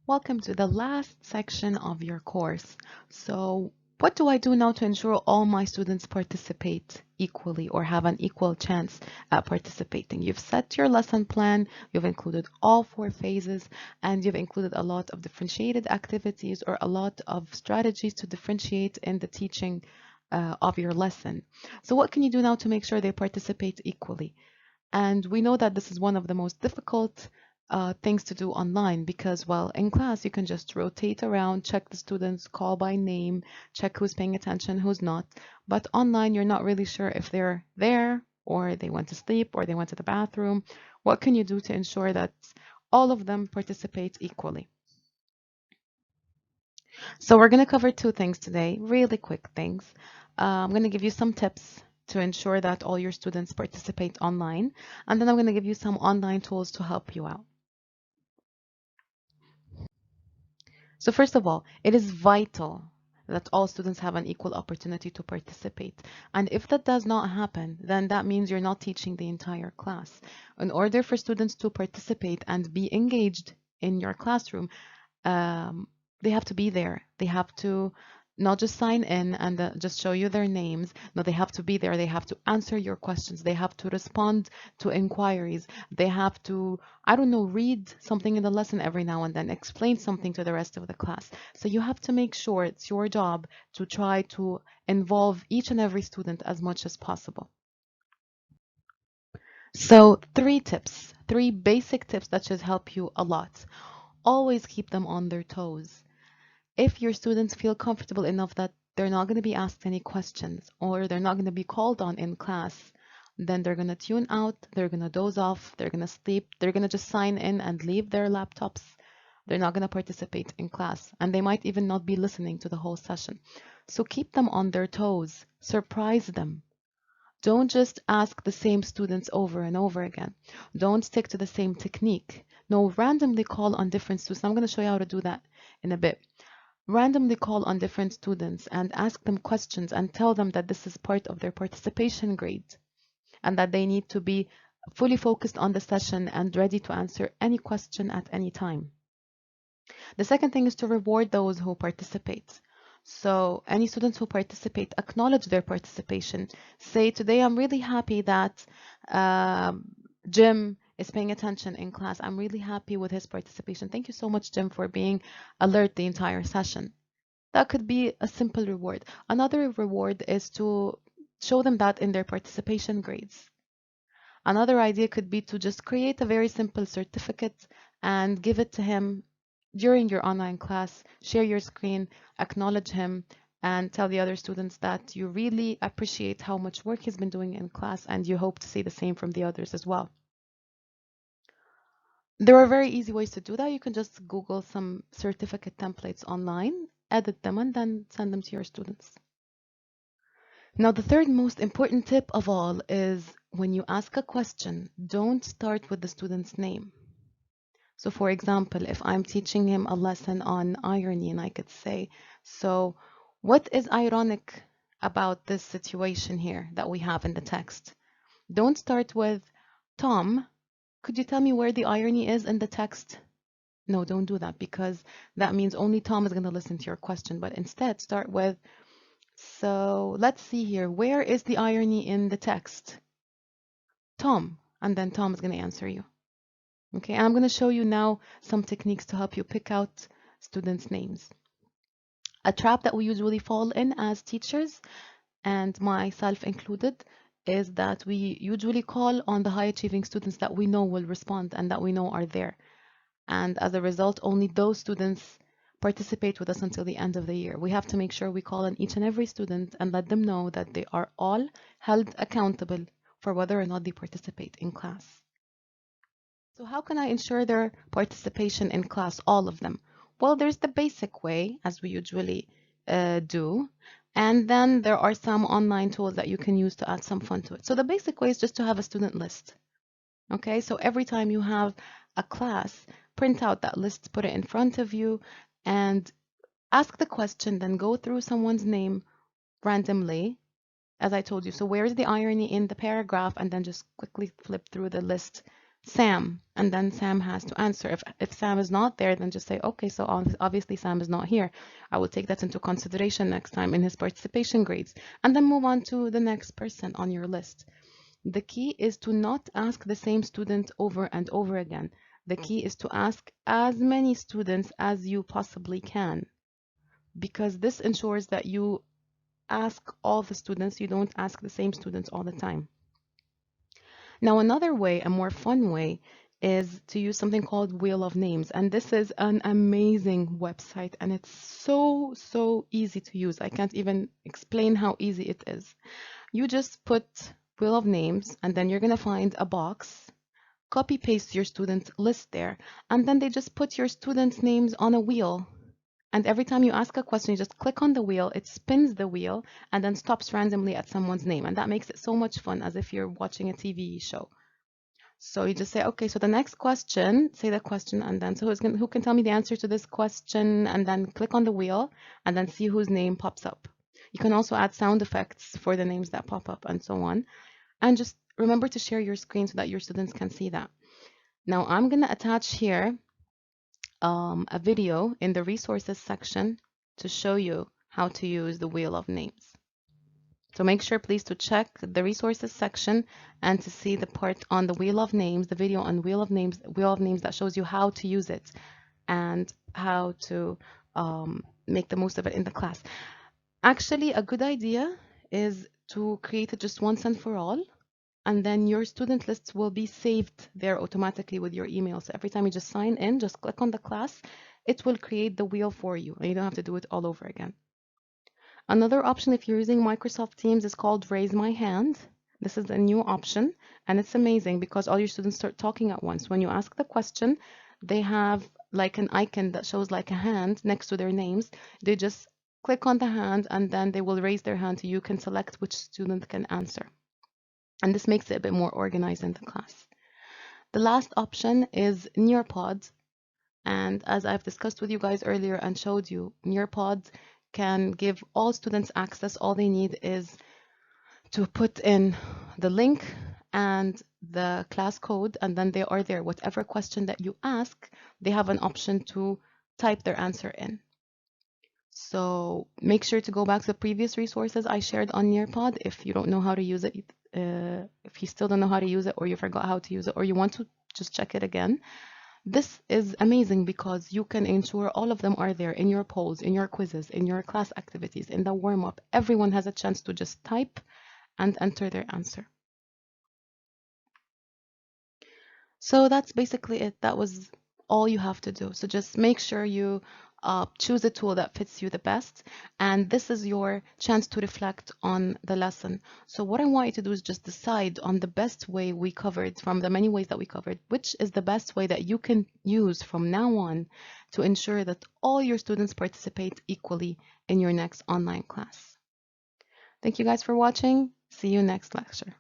Welcome to the last section of your course. So, what do I do now to ensure all my students participate equally or have an equal chance at participating? You've set your lesson plan, you've included all 4 phases, and you've included a lot of differentiated activities or a lot of strategies to differentiate in the teaching of your lesson. So, what can you do now to make sure they participate equally? And we know that this is one of the most difficult things to do online because, well, in class, you can just rotate around, check the students, call by name, check who's paying attention, who's not. But online, you're not really sure if they're there or they went to sleep or they went to the bathroom. What can you do to ensure that all of them participate equally? So we're going to cover 2 things today, really quick things. I'm going to give you some tips to ensure that all your students participate online, and then I'm going to give you some online tools to help you out. So first of all, it is vital that all students have an equal opportunity to participate. And if that does not happen, then that means you're not teaching the entire class. In order for students to participate and be engaged in your classroom, um, they have to be there. They have to not just sign in and just show you their names. No, they have to be there. They have to answer your questions. They have to respond to inquiries. They have to, I don't know, read something in the lesson every now and then, explain something to the rest of the class. So you have to make sure it's your job to try to involve each and every student as much as possible. So 3 tips, 3 basic tips that should help you a lot. Always keep them on their toes. If your students feel comfortable enough that they're not going to be asked any questions or they're not going to be called on in class, then they're going to tune out, they're going to doze off, they're going to sleep, they're going to just sign in and leave their laptops. They're not going to participate in class, and they might even not be listening to the whole session. So keep them on their toes, surprise them. Don't just ask the same students over and over again. Don't stick to the same technique. No, randomly call on different students. I'm going to show you how to do that in a bit. Randomly call on different students and ask them questions and tell them that this is part of their participation grade and that they need to be fully focused on the session and ready to answer any question at any time. The second thing is to reward those who participate. So any students who participate, acknowledge their participation. Say, today I'm really happy that Jim is paying attention in class. I'm really happy with his participation. Thank you so much, Jim, for being alert the entire session. That could be a simple reward. Another reward is to show them that in their participation grades. Another idea could be to just create a very simple certificate and give it to him during your online class. Share your screen, acknowledge him, and tell the other students that you really appreciate how much work he's been doing in class and you hope to see the same from the others as well. There are very easy ways to do that. You can just Google some certificate templates online, edit them, and then send them to your students. Now, the third most important tip of all is when you ask a question, don't start with the student's name. So, for example, if I'm teaching him a lesson on irony, and I could say, so what is ironic about this situation here that we have in the text? Don't start with, Tom, could you tell me where the irony is in the text? No, don't do that because that means only Tom is going to listen to your question. But instead, start with, so let's see here. Where is the irony in the text? Tom. And then Tom is going to answer you. Okay, and I'm going to show you now some techniques to help you pick out students' names. A trap that we usually fall in as teachers, and myself included, is that we usually call on the high achieving students that we know will respond and that we know are there. And as a result, only those students participate with us until the end of the year. We have to make sure we call on each and every student and let them know that they are all held accountable for whether or not they participate in class. So how can I ensure their participation in class, all of them? Well, there's the basic way, as we usually do, and then there are some online tools that you can use to add some fun to it. So the basic way is just to have a student list. Okay, so every time you have a class, print out that list, put it in front of you, and ask the question, then go through someone's name randomly, as I told you. So where's the irony in the paragraph? And then just quickly flip through the list Sam, and then Sam has to answer. If Sam is not there, then just say, okay, so obviously Sam is not here. I will take that into consideration next time in his participation grades, and then move on to the next person on your list. The key is to not ask the same student over and over again. The key is to ask as many students as you possibly can, because this ensures that you ask all the students, you don't ask the same students all the time. Now, another way, a more fun way, is to use something called Wheel of Names. And this is an amazing website, and it's so easy to use. I can't even explain how easy it is. You just put Wheel of Names, and then you're going to find a box, copy paste your student list there, and then they just put your students' names on a wheel. And every time you ask a question, you just click on the wheel, it spins the wheel, and then stops randomly at someone's name. And that makes it so much fun, as if you're watching a TV show. So you just say, okay, so the next question, say the question, and then so who can tell me the answer to this question, and then click on the wheel, and then see whose name pops up. You can also add sound effects for the names that pop up and so on. And just remember to share your screen so that your students can see that. Now I'm going to attach here a video in the resources section to show you how to use the Wheel of Names. So make sure please to check the resources section and to see the part on the Wheel of Names, the video on Wheel of Names that shows you how to use it and how to make the most of it in the class. Actually, a good idea is to create it just once and for all, and then your student lists will be saved there automatically with your email. So every time you just sign in, just click on the class, it will create the wheel for you, and you don't have to do it all over again. Another option, if you're using Microsoft Teams, is called Raise My Hand. This is a new option, and it's amazing because all your students start talking at once. When you ask the question, they have like an icon that shows like a hand next to their names. They just click on the hand, and then they will raise their hand so you can select which student can answer. And this makes it a bit more organized in the class. The last option is Nearpod. And as I've discussed with you guys earlier and showed you, Nearpod can give all students access. All they need is to put in the link and the class code, and then they are there. Whatever question that you ask, they have an option to type their answer in. So make sure to go back to the previous resources I shared on Nearpod if you don't know how to use it, if you still don't know how to use it, or you forgot how to use it, or you want to just check it again. This is amazing because you can ensure all of them are there in your polls, in your quizzes, in your class activities, in the warm-up. Everyone has a chance to just type and enter their answer. So that's basically it. That was all you have to do. So just make sure you choose a tool that fits you the best. And this is your chance to reflect on the lesson. So what I want you to do is just decide on the best way we covered, from the many ways that we covered, which is the best way that you can use from now on to ensure that all your students participate equally in your next online class. Thank you guys for watching. See you next lecture.